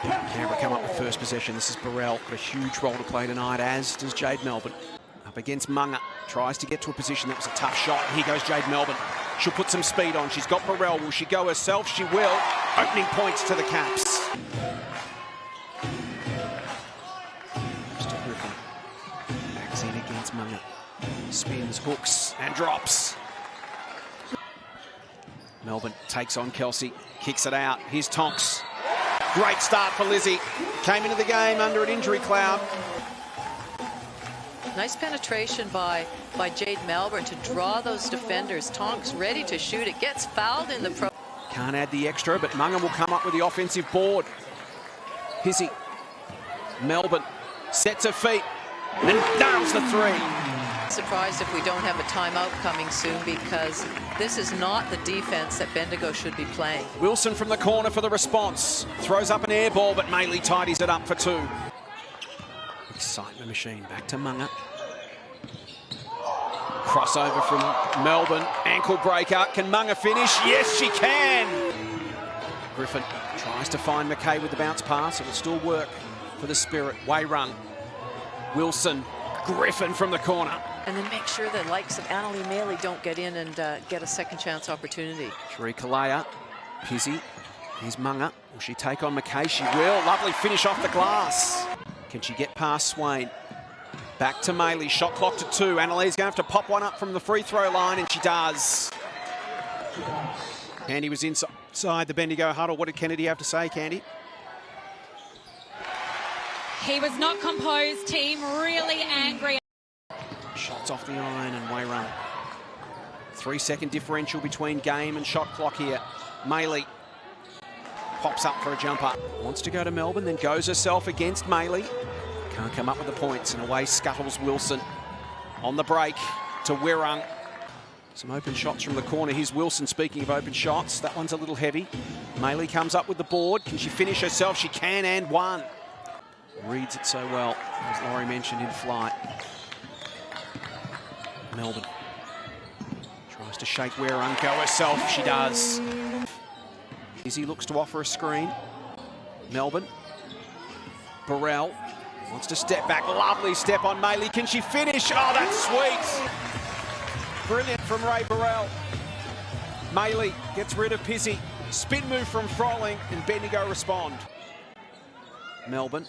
Canberra come up with first possession. This is Burrell, got a huge role to play tonight, as does Jade Melbourne. Up against Munga, tries to get to a position. That was a tough shot. Here goes Jade Melbourne. She'll put some speed on. She's got Burrell. Will she go herself? She will. Opening points to the Caps. Mr. Griffin backs in against Munga. Spins, hooks, and drops. Melbourne takes on Kelsey, kicks it out. Here's Tonks. Great start for Lizzie. Came into the game under an injury cloud. Nice penetration by Jade Melbourne to draw those defenders. Tonks ready to shoot. It gets fouled in the pro. Can't add the extra, but Munga will come up with the offensive board. Hizzy. Melbourne sets her feet and then nails the three. Surprised if we don't have a timeout coming soon, because this is not the defense that Bendigo should be playing. Wilson from the corner for the response. Throws up an air ball, but Maley tidies it up for two. Excitement machine. Back to Munga. Crossover from Melbourne. Ankle breaker. Can Munga finish? Yes, she can. Griffin tries to find McKay with the bounce pass. It will still work for the Spirit. Wayrung. Wilson. Griffin from the corner. And then make sure the likes of Annalie Maley don't get in and get a second chance opportunity. Sheree Kalea. Pizzy. Here's Munga. Will she take on McKay? She will. Lovely finish off the glass. Can she get past Swain? Back to Maley. Shot clock to 2. Annalee's going to have to pop one up from the free throw line, and she does. Candy was inside the Bendigo huddle. What did Kennedy have to say, Candy? He was not composed, team, really angry. Shots off the iron and Wayrung. 3-second differential between game and shot clock here. Maley pops up for a jumper. Wants to go to Melbourne, then goes herself against Maley. Can't come up with the points, and away scuttles Wilson. On the break to Wayrung. Some open shots from the corner. Here's Wilson, speaking of open shots. That one's a little heavy. Maley comes up with the board. Can she finish herself? She can, and one. Reads it so well, as Laurie mentioned, in flight. Melbourne tries to shake Wayrung, go herself. She does. Izzy looks to offer a screen. Melbourne. Burrell wants to step back. Lovely step on Maley. Can she finish? Oh, that's sweet. Brilliant from Ray Burrell. Maley gets rid of Pizzy. Spin move from Froling, and Bendigo respond. Melbourne.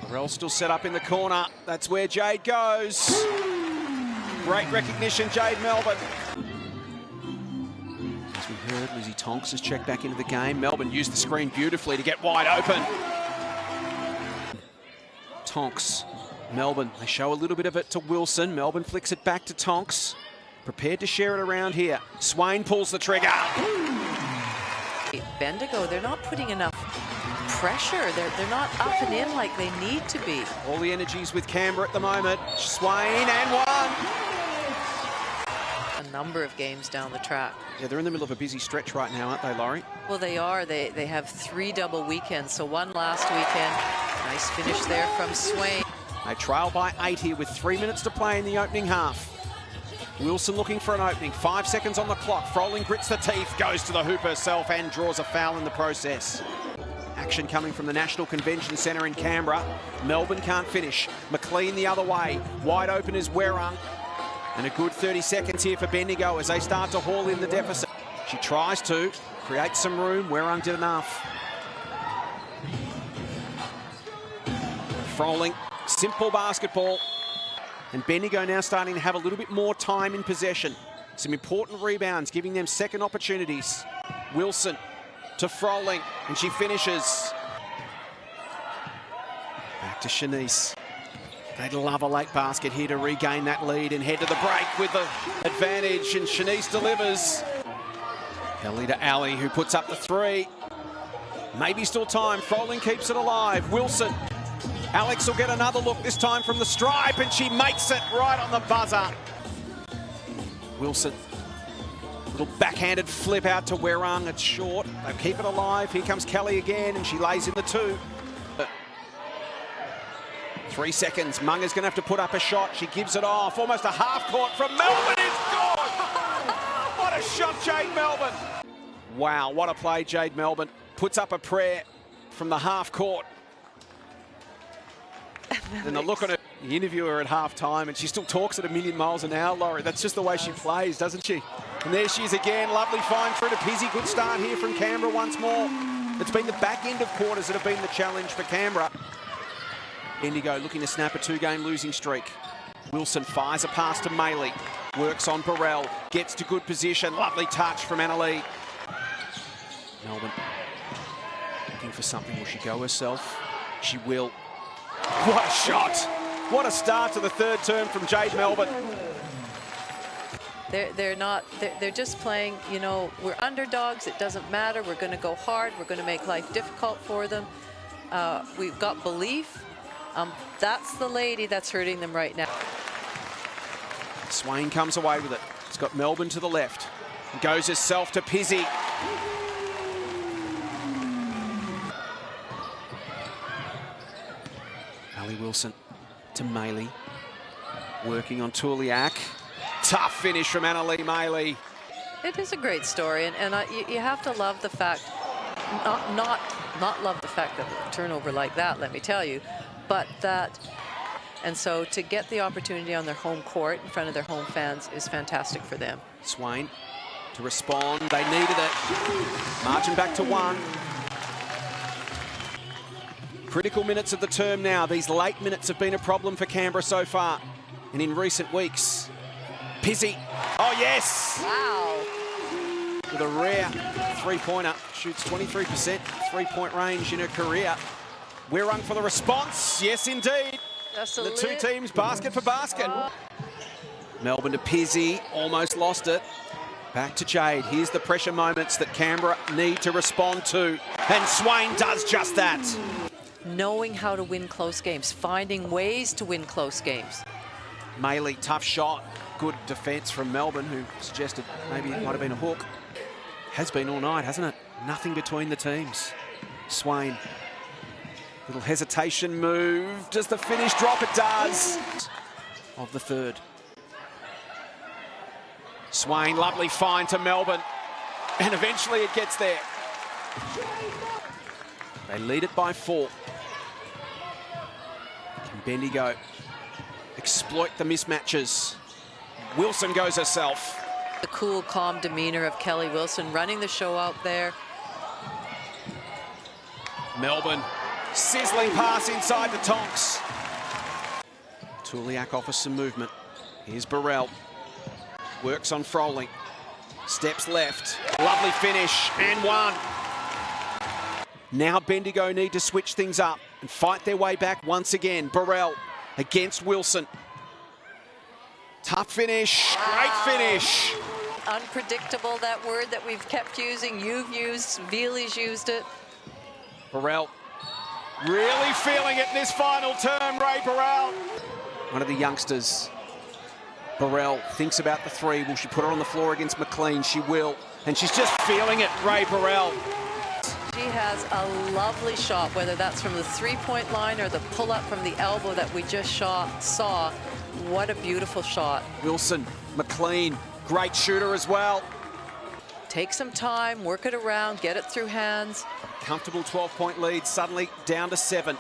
Burrell still set up in the corner. That's where Jade goes. Great recognition, Jade Melbourne. As we heard, Lizzie Tonks has checked back into the game. Melbourne used the screen beautifully to get wide open. Tonks. Melbourne, they show a little bit of it to Wilson. Melbourne flicks it back to Tonks. Prepared to share it around here. Swain pulls the trigger. Bendigo, they're not putting enough pressure. They're not up and in like they need to be. All the energies with Canberra at the moment. Swain and one. A number of games down the track. Yeah, they're in the middle of a busy stretch right now, aren't they, Laurie? Well, they are. They have 3 double weekends. So one last weekend. Nice finish there from Swain. They trail by 8 here with 3 minutes to play in the opening half. Wilson looking for an opening. 5 seconds on the clock. Froling grits the teeth, goes to the hoop herself and draws a foul in the process. Action coming from the National Convention Centre in Canberra. Melbourne can't finish. McLean the other way. Wide open is Wayrung. And a good 30 seconds here for Bendigo as they start to haul in the deficit. She tries to create some room. Wayrung did enough. Froling, simple basketball. And Bendigo now starting to have a little bit more time in possession. Some important rebounds, giving them second opportunities. Wilson to Froling, and she finishes. Back to Shanice. They'd love a late basket here to regain that lead and head to the break with the advantage, and Shanice delivers. Kelly to Ali, who puts up the 3. Maybe still time. Froling keeps it alive. Wilson. Alex will get another look, this time from the stripe, and she makes it right on the buzzer. Wilson. Little backhanded flip out to Wayrung. It's short. They keep it alive. Here comes Kelly again, and she lays in the 2. 3 seconds. Munga's going to have to put up a shot. She gives it off. Almost a half court from Melbourne. It's good! What a shot, Jade Melbourne. Wow, what a play, Jade Melbourne. Puts up a prayer from the half court. And the look on her, the interviewer at half time, and she still talks at a million miles an hour, Laurie. That's just the way she plays, doesn't she? And there she is again. Lovely find through to Pizzi. Good start here from Canberra once more. It's been the back end of quarters that have been the challenge for Canberra. Bendigo looking to snap a 2-game losing streak. Wilson fires a pass to Maley. Works on Burrell. Gets to good position. Lovely touch from Annalee. Melbourne looking for something. Will she go herself? She will. What a shot! What a start to the third term from Jade Melbourne. They're just playing, you know, we're underdogs, it doesn't matter, we're going to go hard, we're going to make life difficult for them. We've got belief. That's the lady that's hurting them right now. Swain comes away with it. He's got Melbourne to the left. Goes herself to Pizzi. Ali Wilson to Maley. Working on Tuliak. Tough finish from Annalee Maley. It is a great story, and you have to love the fact, not love the fact that a turnover like that, let me tell you, but that, and so to get the opportunity on their home court in front of their home fans is fantastic for them. Swain to respond. They needed it. Marching back to 1. Critical minutes of the term now. These late minutes have been a problem for Canberra so far. And in recent weeks, Pizzi. Oh, yes! Wow. With a rare three-pointer. Shoots 23% three-point range in her career. Wirrung for the response. Yes, indeed. The two teams basket for basket. Melbourne to Pizzi. Almost lost it. Back to Jade. Here's the pressure moments that Canberra need to respond to. And Swain does just that. Knowing how to win close games, finding ways to win close games. Maley, tough shot. Good defence from Melbourne, who suggested maybe it might have been a hook. Has been all night, hasn't it? Nothing between the teams. Swain. Little hesitation move. Does the finish drop? It does. Of the third. Swain, lovely find to Melbourne. And eventually it gets there. They lead it by 4. Can Bendigo exploit the mismatches? Wilson goes herself. The cool, calm demeanor of Kelly Wilson running the show out there. Melbourne, sizzling pass inside the Tonks. Tuliak offers some movement. Here's Burrell. Works on Froley. Steps left. Lovely finish and 1. Now Bendigo need to switch things up and fight their way back once again. Burrell against Wilson. Tough finish, great finish. Unpredictable, that word that we've kept using. You've used, Veely's used it. Burrell really feeling it in this final term, Ray Burrell. One of the youngsters. Burrell thinks about the 3. Will she put her on the floor against McLean? She will. And she's just feeling it, Ray Burrell. She has a lovely shot, whether that's from the 3-point line or the pull-up from the elbow that we just saw. What a beautiful shot. Wilson, McLean, great shooter as well. Take some time, work it around, get it through hands. Comfortable 12-point lead, suddenly down to 7.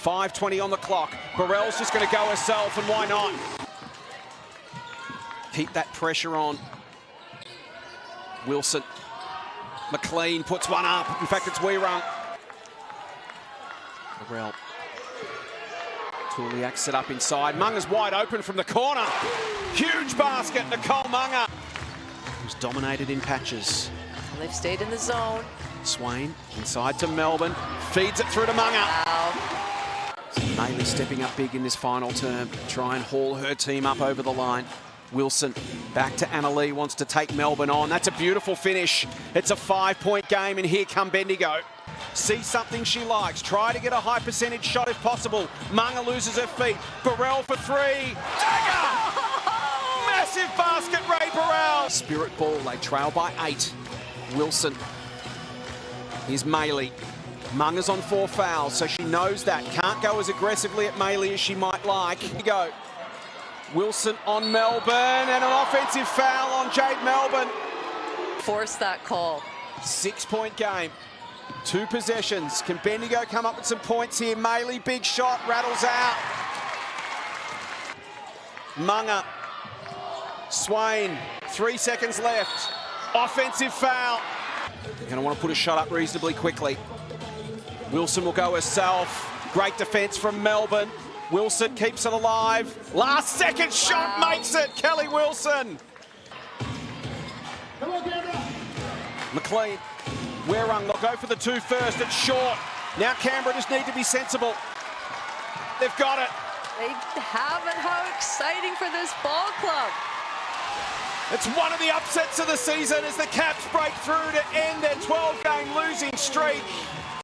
5:20 on the clock. Burrell's just going to go herself, and why not? Keep that pressure on. Wilson. McLean puts one up. In fact, it's Wirrung. Burrell. Tuliak set up inside. Munga's wide open from the corner. Huge basket, Nicole Munga. Who's dominated in patches. And they've stayed in the zone. Swain inside to Melbourne. Feeds it through to Munga. Wow. Maley stepping up big in this final term. Try and haul her team up over the line. Wilson back to Annalee, wants to take Melbourne on. That's a beautiful finish. It's a 5-point game, and here come Bendigo. See something she likes. Try to get a high percentage shot if possible. Munga loses her feet. Burrell for 3. Dagger! Massive basket, Ray Burrell. Spirit ball, they trail by 8. Wilson. Here's Maley. Munga's on 4 fouls, so she knows that. Can't go as aggressively at Maley as she might like. Here we go. Wilson on Melbourne, and an offensive foul on Jade Melbourne. Force that call. 6-point game. 2 possessions. Can Bendigo come up with some points here? Maley, big shot, rattles out. Munga. Swain, 3 seconds left. Offensive foul. You're going to want to put a shot up reasonably quickly. Wilson will go herself. Great defence from Melbourne. Wilson keeps it alive. Last second shot makes it. Kelly Wilson. McLean. Werung, they'll go for the 2 first. It's short. Now Canberra just need to be sensible. They've got it. They have it. How exciting for this ball club. It's one of the upsets of the season as the Caps break through to end their 12-game losing streak.